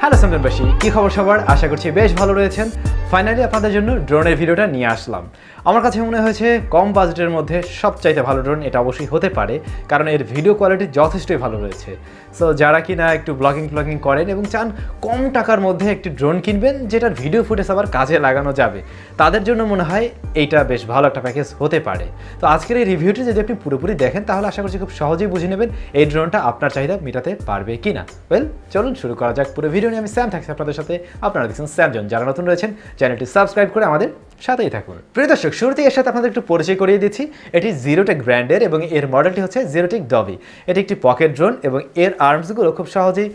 Hello SamZoneবাসী, কি খবর সবার? আশা করছি বেশ ভালো রয়েছেন। ফাইনালি আপনাদের জন্য ড্রোনের ভিডিওটা নিয়ে আসলাম। আমার কাছে মনে হয়েছে কম বাজেটের মধ্যে সবচাইতে ভালো ড্রোন এটা অবশ্যই হতে পারে, কারণ এর ভিডিও কোয়ালিটি যথেষ্টই ভালো রয়েছে। সো যারা কিনা একটু ব্লগিং করেন এবং চান কম টাকার মধ্যে একটি ড্রোন কিনবেন যেটার ভিডিও ফুটেজ আবার কাজে লাগানো যাবে, তাদের জন্য মনে হয় এইটা বেশ ভালো একটা প্যাকেজ হতে পারে। তো আজকের এই রিভিউটি যদি আপনি পুরোপুরি দেখেন তাহলে আশা করছি খুব সহজেই বুঝে নেবেন এই ড্রোনটা আপনার চাহিদা মেটাতে পারবে কিনা। ওয়েল, চলুন শুরু করা যাক পুরো ভিডিও নিয়ে। আমি স্যাম থাকছি আপনাদের সাথে, আপনারা দেখছেন SamZone। যারা নতুন রয়েছেন চ্যানেলটি সাবস্ক্রাইব করে আমাদের সাথেই থাকুন। প্রিয় দর্শক, শুরুতেই এর সাথে আপনাদের একটু পরিচয় করিয়ে দিচ্ছি। এটি Zerotech ব্র্যান্ডের এবং এর মডেলটি হচ্ছে Zerotech dobby। এটি একটি পকেট ড্রোন এবং এর আর্মসগুলো খুব সহজেই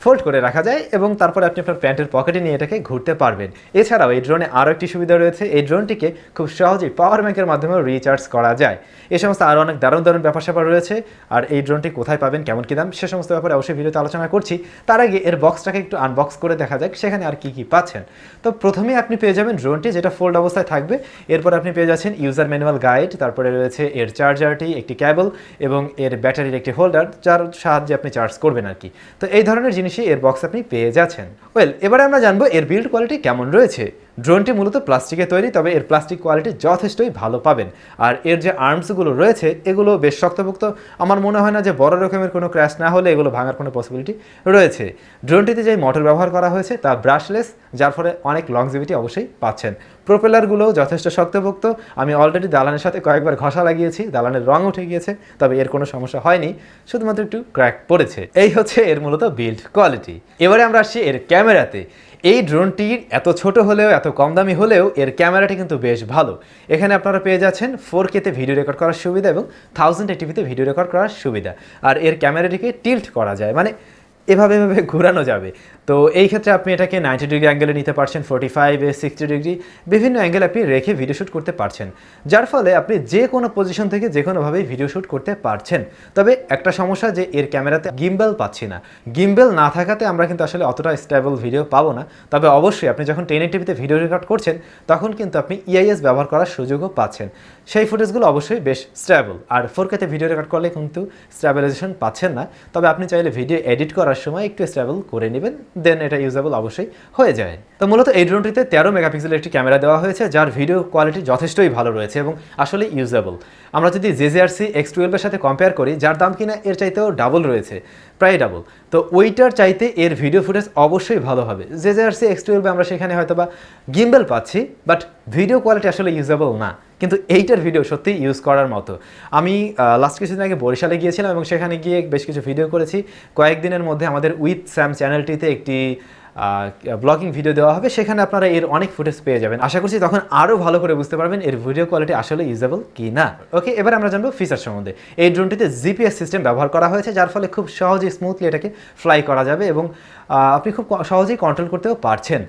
ফোল্ড করে রাখা যায় এবং তারপরে আপনি আপনার প্যান্টের পকেটে নিয়ে এটাকে ঘুরতে পারবেন। এছাড়াও এই ড্রোনে আরও একটি সুবিধা রয়েছে, এই ড্রোনটিকে খুব সহজেই পাওয়ার ব্যাঙ্কের মাধ্যমেও রিচার্জ করা যায়। এই সমস্ত আরও অনেক দারুণ ব্যাপার স্যাপার রয়েছে। আর এই ড্রোনটি কোথায় পাবেন, কেমন কী দাম, সে সমস্ত ব্যাপারে অবশ্যই ভিডিওতে আলোচনা করছি। তার আগে এর বক্সটাকে একটু আনবক্স করে দেখা যাক সেখানে আর কী পাচ্ছেন। তো প্রথমেই আপনি পেয়ে যাবেন ড্রোনটি, যেটা ফোল্ড অবস্থায় থাকবে। এরপর আপনি পেয়ে যাচ্ছেন ইউজার ম্যানুয়াল গাইড, তারপরে রয়েছে এর চার্জারটি, একটি কেবল এবং এর ব্যাটারির একটি হোল্ডার, যার সাহায্যে আপনি চার্জ করবেন আর কি। তো এই ধরনের জিনিসই এর বক্স আপনি পেয়ে যাচ্ছেন। ওয়েল, এবারে আমরা জানবো এর বিল্ড কোয়ালিটি কেমন রয়েছে। ড্রোনটি মূলত প্লাস্টিকে তৈরি, তবে এর প্লাস্টিক কোয়ালিটি যথেষ্টই ভালো পাবেন। আর এর যে আর্মসগুলো রয়েছে এগুলো বেশ শক্তপোক্ত। আমার মনে হয় না যে বড় রকমের কোনো ক্র্যাশ না হলে এগুলো ভাঙার কোনো পসিবিলিটি রয়েছে। ড্রোনটিতে যে মোটর ব্যবহার করা হয়েছে তা ব্রাশলেস, যার ফলে অনেক লংজিভিটি অবশ্যই পাচ্ছেন। প্রোপেলারগুলোও যথেষ্ট শক্তপোক্ত। আমি অলরেডি দালানের সাথে কয়েকবার ঘষা লাগিয়েছি, দালানের রং উঠে গিয়েছে, তবে এর কোনো সমস্যা হয়নি, শুধুমাত্র একটু ক্র্যাক পড়েছে। এই হচ্ছে এর মূলত বিল্ড কোয়ালিটি। এবারে আমরা আসছি এর ক্যামেরাতে। এই ড্রোনটির এত ছোট হলেও এত কম দামি হলেও এর ক্যামেরাটি কিন্তু বেশ ভালো। এখানে আপনারা পেয়ে যাচ্ছেন 4K-তে ভিডিও রেকর্ড করার সুবিধা এবং 1080p-তে ভিডিও রেকর্ড করার সুবিধা। আর এর ক্যামেরাটিকে টিল্ট করা যায়, মানে এভাবে ঘোরানো যাবে। তো এই ক্ষেত্রে আপনি এটাকে 90 ডিগ্রি অ্যাঙ্গেলে নিতে পারছেন, 45, 60 ডিগ্রি, বিভিন্ন অ্যাঙ্গেলে আপনি রেখে ভিডিও শ্যুট করতে পারছেন, যার ফলে আপনি যে কোনো পজিশন থেকে যে কোনোভাবেই ভিডিও শ্যুট করতে পারছেন। তবে একটা সমস্যা যে এর ক্যামেরাতে গিম্বেল পাচ্ছি না। গিম্বেল না থাকাতে আমরা কিন্তু আসলে অতটা স্টেবল ভিডিও পাবো না। তবে অবশ্যই আপনি যখন 1080p-তে ভিডিও রেকর্ড করছেন তখন কিন্তু আপনি EIS ব্যবহার করার সুযোগও পাচ্ছেন। সেই ফুটেজগুলো অবশ্যই বেশ স্টেবল। আর 4K-তে ভিডিও রেকর্ড করলে কিন্তু স্টেবিলাইজেশন পাচ্ছেন না। তবে আপনি চাইলে ভিডিও এডিট করার সময় একটু স্টেবল করে নেবেন, দেন এটা ইউজেবল অবশ্যই হয়ে যায়। তো মূলত এই ড্রোনটিতে 13 মেগাপিক্সেলের একটি ক্যামেরা দেওয়া হয়েছে, যার ভিডিও কোয়ালিটি যথেষ্টই ভালো রয়েছে এবং আসলে ইউজেবল। আমরা যদি JZRC X12-এর সাথে কম্পেয়ার করি, যার দাম কিনা এর চাইতেও ডাবল রয়েছে, প্রায় ডাবল, তো ওইটার চাইতে এর ভিডিও ফুটেজ অবশ্যই ভালো হবে। JZRC X12-এ আমরা সেখানে হয়তো বা গিম্বেল পাচ্ছি, বাট ভিডিও কোয়ালিটি আসলে ইউজেবল না। কিন্তু এইটার ভিডিও সত্যি ইউজ করার মতো। আমি লাস্ট কিছুদিন আগে বরিশালে গিয়েছিলাম এবং সেখানে গিয়ে বেশ কিছু ভিডিও করেছি। কয়েকদিনের মধ্যে আমাদের উইথ স্যাম চ্যানেলটিতে একটি ব্লগিং ভিডিও দেওয়া হবে, সেখানে আপনারা এর অনেক ফুটেজ পেয়ে যাবেন। আশা করছি তখন আরও ভালো করে বুঝতে পারবেন এর ভিডিও কোয়ালিটি আসলে ইউজেবল কি না। ওকে, এবার আমরা জানবো ফিচার সম্বন্ধে। এই ড্রোনটিতে GPS সিস্টেম ব্যবহার করা হয়েছে, যার ফলে খুব সহজেই স্মুথলি এটাকে ফ্লাই করা যাবে এবং আপনি খুব সহজেই কন্ট্রোল করতেও পারছেন।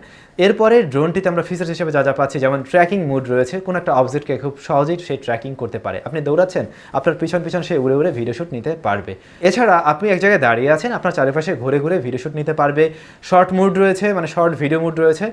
এরপরে ড্রোনটিতে আমরা ফিচার হিসেবে যা পাচ্ছি, যেমন ট্র্যাকিং মুড রয়েছে, কোনো একটা অবজেক্টকে খুব সহজেই সে ট্র্যাকিং করতে পারে। আপনি দৌড়াচ্ছেন, আপনার পিছন সে উড়ে ভিডিও শ্যুট নিতে পারবে। এছাড়া আপনি এক জায়গায় দাঁড়িয়ে আছেন, আপনার চারিপাশে ঘুরে ভিডিও শ্যুট নিতে পারবে। শর্ট মুড রয়েছে, মানে শর্ট ভিডিও মুড রয়েছে।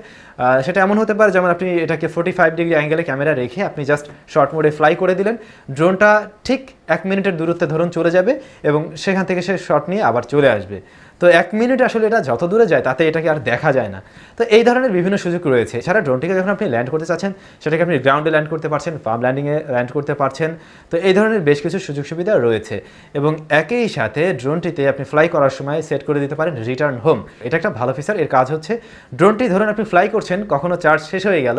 সেটা এমন হতে পারে যেমন আপনি এটাকে 45 ডিগ্রি অ্যাঙ্গেলে ক্যামেরা রেখে আপনি জাস্ট শর্ট মোডে ফ্লাই করে দিলেন, ড্রোনটা ঠিক 1 মিনিটের দূরত্বে ধরুন চলে যাবে এবং সেখান থেকে সে শট নিয়ে আবার চলে আসবে। তো 1 মিনিট আসলে এটা যত দূরে যায় তাতে এটাকে আর দেখা যায় না। তো এই ধরনের বিভিন্ন সুযোগ রয়েছে। এছাড়া ড্রোনটিকে যখন আপনি ল্যান্ড করতে চাচ্ছেন, সেটাকে আপনি গ্রাউন্ডে ল্যান্ড করতে পারছেন, পাম ল্যান্ডিংয়ে ল্যান্ড করতে পারছেন। তো এই ধরনের বেশ কিছু সুযোগ সুবিধা রয়েছে এবং একই সাথে ড্রোনটিতে আপনি ফ্লাই করার সময় সেট করে দিতে পারেন রিটার্ন হোম। এটা একটা ভালো ফিচার। এর কাজ হচ্ছে ড্রোনটি ধরুন আপনি ফ্লাই করছেন, কখনো চার্জ শেষ হয়ে গেল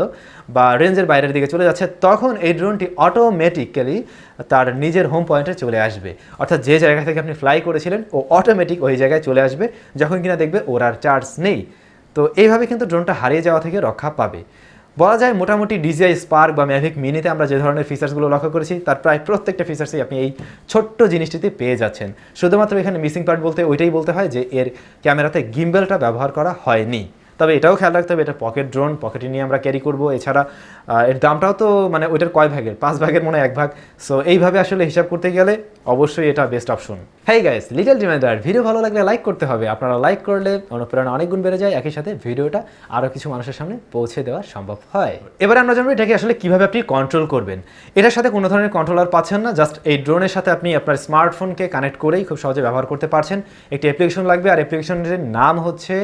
বা রেঞ্জের বাইরের দিকে চলে যাচ্ছে, তখন এই ড্রোনটি অটোমেটিক্যালি তার নিজের হোম পয়েন্টে চলে আসবে। অর্থাৎ যে জায়গা থেকে আপনি ফ্লাই করেছিলেন ও অটোমেটিক ওই জায়গায় চলে আসবে যখন কিনা দেখবে ওর আর চার্জ নেই। তো এইভাবে কিন্তু ড্রোনটা হারিয়ে যাওয়া থেকে রক্ষা পাবে। বলা যায় মোটামুটি DJI স্পার্ক বা ম্যাভিক মিনিতে আমরা যে ধরনের ফিচার্সগুলো লক্ষ্য করেছি তার প্রায় প্রত্যেকটা ফিচার্সই আপনি এই ছোট্ট জিনিসটিতে পেয়ে যাচ্ছেন। শুধুমাত্র এখানে মিসিং পার্ট বলতে ওইটাই বলতে হয় যে এর ক্যামেরাতে গিম্বেলটা ব্যবহার করা হয়নি। তবে এটাও খেয়াল রাখতে হবে, এটা পকেট ড্রোন, পকেটে নিয়ে আমরা ক্যারি করবো। এছাড়া এর দামটাও তো মানে ওইটার কয় ভাগের, 5 ভাগের মনে হয় 1 ভাগ। সো এইভাবে আসলে হিসাব করতে গেলে অবশ্যই এটা best option. Hey guys, little reminder, video ভালো লাগলে লাইক করতে হবে। আপনারা লাইক করলে অনুপ্রেরণা অনেক গুণ বেড়ে যায়, একই সাথে ভিডিওটা আরও কিছু মানুষের সামনে পৌঁছে দেওয়া সম্ভব হয়। এবার আমরা জানবো এটাকে আসলে কীভাবে আপনি কন্ট্রোল করবেন। এটার সাথে কোনো ধরনের কন্ট্রোলার পাচ্ছেন না, জাস্ট এই ড্রোনের সাথে আপনি আপনার স্মার্টফোনকে কানেক্ট করেই খুব সহজে ব্যবহার করতে পারছেন। একটি অ্যাপ্লিকেশন লাগবে, আর অ্যাপ্লিকেশনের নাম হচ্ছে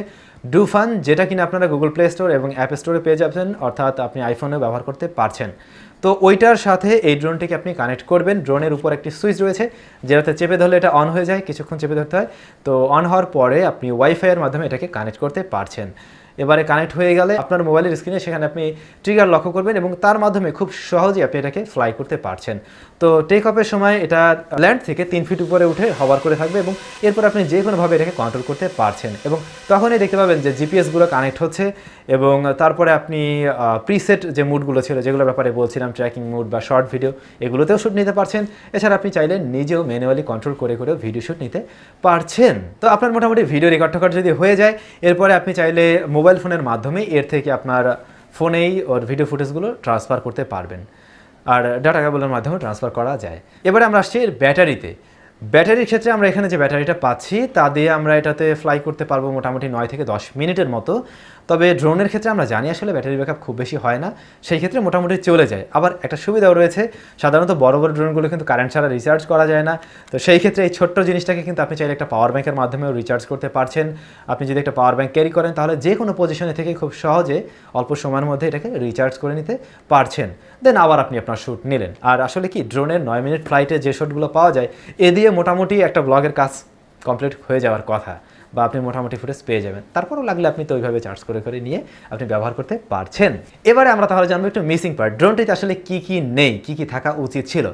ডু ফান, যেটা কিনা আপনারা গুগল প্লে স্টোর এবং অ্যাপ স্টোরে পেয়ে যাবেন, অর্থাৎ আপনি আইফোনেও ব্যবহার করতে পারছেন। তো ওইটার সাথে এই ড্রোনটিকে আপনি কানেক্ট করবেন। ড্রোনের উপর একটি সুইচ রয়েছে, যেটাতে চেপে ধরলে এটা অন হয়ে যায়, কিছুক্ষণ চেপে ধরতে হয়। তো অন হওয়ার পরে আপনি ওয়াইফাইয়ের মাধ্যমে এটাকে কানেক্ট করতে পারছেন। এবারে কানেক্ট হয়ে গেলে আপনার মোবাইলের স্ক্রিনে সেখানে আপনি ট্রিগার লক্ষ্য করবেন এবং তার মাধ্যমে খুব সহজেই আপনি এটাকে ফ্লাই করতে পারছেন। তো টেক অফের সময় এটা ল্যান্ড থেকে 3 ফিট উপরে উঠে হভার করে থাকবে এবং এরপর আপনি যে কোনোভাবে এটাকে কন্ট্রোল করতে পারছেন এবং তখনই দেখতে পাবেন যে জিপিএসগুলো কানেক্ট হচ্ছে এবং তারপরে আপনি প্রিসেট যে মুডগুলো ছিল, যেগুলোর ব্যাপারে বলছিলাম, ট্র্যাকিং মুড বা শর্ট ভিডিও, এগুলোতেও শ্যুট নিতে পারছেন। এছাড়া আপনি চাইলে নিজেও ম্যানুয়ালি কন্ট্রোল করে করেও ভিডিও শ্যুট নিতে পারছেন। তো আপনার মোটামুটি ভিডিও রেকর্ড টেকর্ড যদি হয়ে যায়, এরপরে আপনি চাইলে মোবাইল ফোনের মাধ্যমে এর থেকে আপনার ফোনেই ওর ভিডিও ফুটেজগুলো ট্রান্সফার করতে পারবেন, আর ডাটা কেবলের মাধ্যমে ট্রান্সফার করা যায়। এবারে আমরা আসছি এর ব্যাটারিতে। ব্যাটারির ক্ষেত্রে আমরা এখানে যে ব্যাটারিটা পাচ্ছি তা দিয়ে আমরা এটাতে ফ্লাই করতে পারবো মোটামুটি 9 থেকে 10 মিনিটের মতো। তবে ড্রোনের ক্ষেত্রে আমরা জানি আসলে ব্যাটারি ব্যাকআপ খুব বেশি হয় না, সেই ক্ষেত্রে মোটামুটি চলে যায়। আবার একটা সুবিধাও রয়েছে, সাধারণত বড় বড় ড্রোনগুলো কিন্তু কারেন্ট ছাড়া রিচার্জ করা যায় না। তো সেই ক্ষেত্রে এই ছোট্ট জিনিসটাকে কিন্তু আপনি চাইলে একটা পাওয়ার ব্যাংকের মাধ্যমেও রিচার্জ করতে পারছেন। আপনি যদি একটা পাওয়ার ব্যাংক ক্যারি করেন তাহলে যে কোনো পজিশনে থেকে খুব সহজে অল্প সময়ের মধ্যে এটাকে রিচার্জ করে নিতে পারছেন। দেন আবার আপনি আপনার শ্যুট নিলেন। আর আসলে কি ড্রোনের 9 মিনিট ফ্লাইটে যে শটগুলো পাওয়া যায়, এ দিয়ে মোটামুটি একটা ব্লগের কাজ কমপ্লিট হয়ে যাওয়ার কথা, বা আপনি মোটামুটি ফুটেজ পেয়ে যাবেন। তারপরও লাগলে আপনি তো ওইভাবে চার্জ করে করে নিয়ে আপনি ব্যবহার করতে পারছেন। এবারে আমরা তাহলে জানবো একটু মিসিং পার্ট, ড্রোনটিতে আসলে কি কি নেই, কি কি থাকা উচিত ছিল।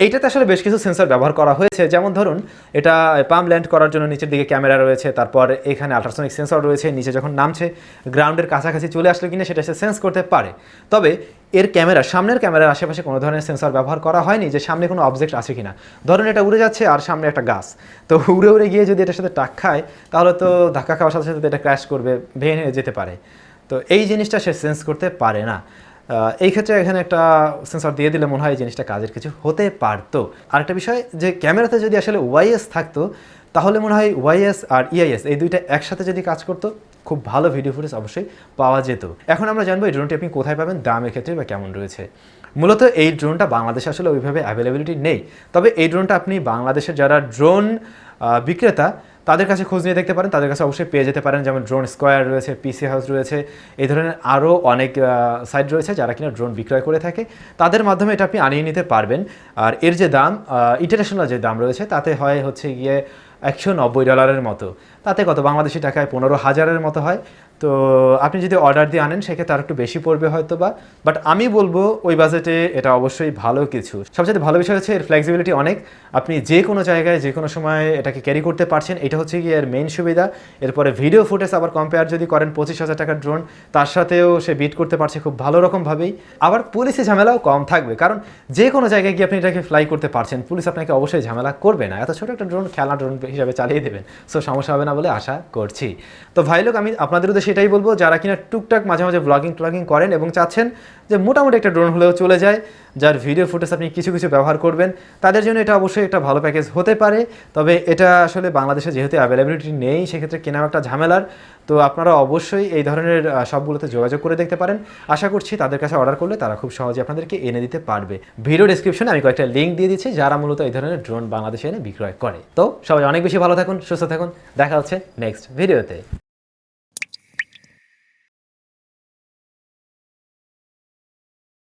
এইটাতে আসলে বেশ কিছু সেন্সর ব্যবহার করা হয়েছে, যেমন ধরুন এটা পাম ল্যান্ড করার জন্য নিচের দিকে ক্যামেরা রয়েছে, তারপর এখানে আল্ট্রাসনিক সেন্সর রয়েছে, নিচে যখন নামছে গ্রাউন্ডের কাছাকাছি চলে আসলে কিনা সেটা সে সেন্স করতে পারে। তবে এর ক্যামেরা, সামনের ক্যামেরার আশেপাশে কোনো ধরনের সেন্সর ব্যবহার করা হয়নি যে সামনে কোনো অবজেক্ট আছে কিনা। ধরুন এটা উড়ে যাচ্ছে আর সামনে একটা গাছ, তো উড়ে উড়ে গিয়ে যদি এটার সাথে টাক খায় তাহলে তো ধাক্কা খাওয়ার সাথে সাথে এটা ক্র্যাশ করবে, ভেঙে যেতে পারে। তো এই জিনিসটা সে সেন্স করতে পারে না। এই ক্ষেত্রে এখানে একটা সেন্সর দিয়ে দিলে মনে হয় এই জিনিসটা কাজের কিছু হতে পারতো। আরেকটা বিষয়, যে ক্যামেরাতে যদি আসলে ওয়াইএস থাকতো তাহলে মনে হয় ওয়াইএস আর ইআইএস এই দুইটা একসাথে যদি কাজ করতো খুব ভালো ভিডিও ফুটেজ অবশ্যই পাওয়া যেত। এখন আমরা জানবো এই ড্রোনটি আপনি কোথায় পাবেন, দামের ক্ষেত্রে বা কেমন রয়েছে। মূলত এই ড্রোনটা বাংলাদেশে আসলে ওইভাবে অ্যাভেলেবিলিটি নেই, তবে এই ড্রোনটা আপনি বাংলাদেশের যারা ড্রোন বিক্রেতা তাদের কাছে খোঁজ নিয়ে দেখতে পারেন, তাদের কাছে অবশ্যই পেয়ে যেতে পারেন। যেমন ড্রোন স্কোয়ার রয়েছে, পিসি হাউস রয়েছে, এই ধরনের আরও অনেক সাইট রয়েছে যারা কিনা ড্রোন বিক্রয় করে থাকে, তাদের মাধ্যমে এটা আপনি আনিয়ে নিতে পারবেন। আর এর যে দাম, ইন্টারন্যাশনাল যে দাম রয়েছে তাতে হয় হচ্ছে গিয়ে $190 মতো, তাতে কত বাংলাদেশি টাকায় 15,000-এর মতো হয়। তো আপনি যদি অর্ডার দিয়ে আনেন সেক্ষেত্রে আর একটু বেশি পড়বে হয়তো বা, বাট আমি বলবো ওই বাজেটে এটা অবশ্যই ভালো কিছু। সবচেয়ে ভালো বিষয় হচ্ছে এর ফ্লেক্সিবিলিটি অনেক, আপনি যে কোনো জায়গায় যে কোনো সময় এটাকে ক্যারি করতে পারছেন, এটা হচ্ছে গিয়ে এর মেইন সুবিধা। এরপরে ভিডিও ফুটেজ আবার কম্পেয়ার যদি করেন 25,000 টাকার ড্রোন, তার সাথেও সে বিট করতে পারছে খুব ভালো রকমভাবেই। আবার পুলিশি ঝামেলাও কম থাকবে, কারণ যে কোনো জায়গায় গিয়ে আপনি এটাকে ফ্লাই করতে পারছেন, পুলিশ আপনাকে অবশ্যই ঝামেলা করবে না। এত ছোটো একটা ড্রোন খেলনা ড্রোন হিসাবে চালিয়ে দেবেন, সো সমস্যা হবে না বলে আশা করছি। তো ভাই লোক, আমি আপনাদের উদ্দেশ্যে সেটাই বলবো, যারা কিনা টুকটাক মাঝে মাঝে ব্লগিং করেন এবং চাচ্ছেন যে মোটামুটি একটা ড্রোন হলেও চলে যায়, যার ভিডিও ফুটেজ আপনি কিছু কিছু ব্যবহার করবেন, তাদের জন্য এটা অবশ্যই একটা ভালো প্যাকেজ হতে পারে। তবে এটা আসলে বাংলাদেশে যেহেতু অ্যাভেলেবিলিটি নেই, সেক্ষেত্রে কেনাও একটা ঝামেলার। তো আপনারা অবশ্যই এই ধরনের সবগুলোতে যোগাযোগ করে দেখতে পারেন। আশা করছি তাদের কাছে অর্ডার করলে তারা খুব সহজে আপনাদেরকে এনে দিতে পারবে। ভিডিও ডেসক্রিপশনে আমি কয়েকটা লিঙ্ক দিয়ে দিচ্ছি যারা মূলত এই ধরনের ড্রোন বাংলাদেশে এনে বিক্রয় করে। তো সবাই অনেক বেশি ভালো থাকুন, সুস্থ থাকুন, দেখা হচ্ছে নেক্সট ভিডিওতে।